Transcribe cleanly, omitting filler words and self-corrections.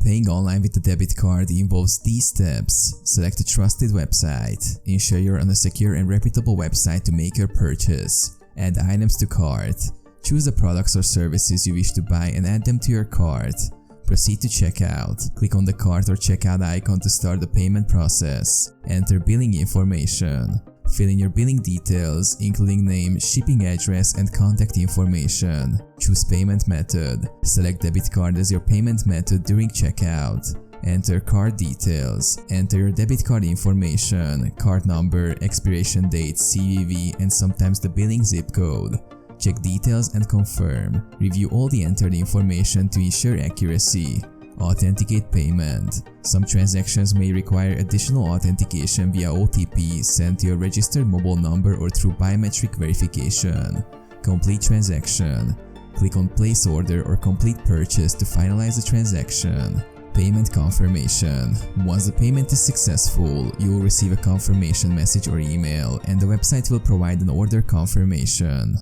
Paying online with a debit card involves these steps. Select a trusted website. Ensure you're on a secure and reputable website to make your purchase. Add items to cart. Choose the products or services you wish to buy and add them to your cart. Proceed to checkout. Click on the cart or checkout icon to start the payment process. Enter billing information. Fill in your billing details, including name, shipping address, and contact information. Choose payment method. Select debit card as your payment method during checkout. Enter card details. Enter your debit card information, card number, expiration date, CVV, and sometimes the billing zip code. Check details and confirm. Review all the entered information to ensure accuracy. Authenticate payment. Some transactions may require additional authentication via OTP sent to your registered mobile number or through biometric verification. Complete transaction. Click on Place Order or Complete Purchase to finalize the transaction. Payment confirmation. Once the payment is successful, you will receive a confirmation message or email, and the website will provide an order confirmation.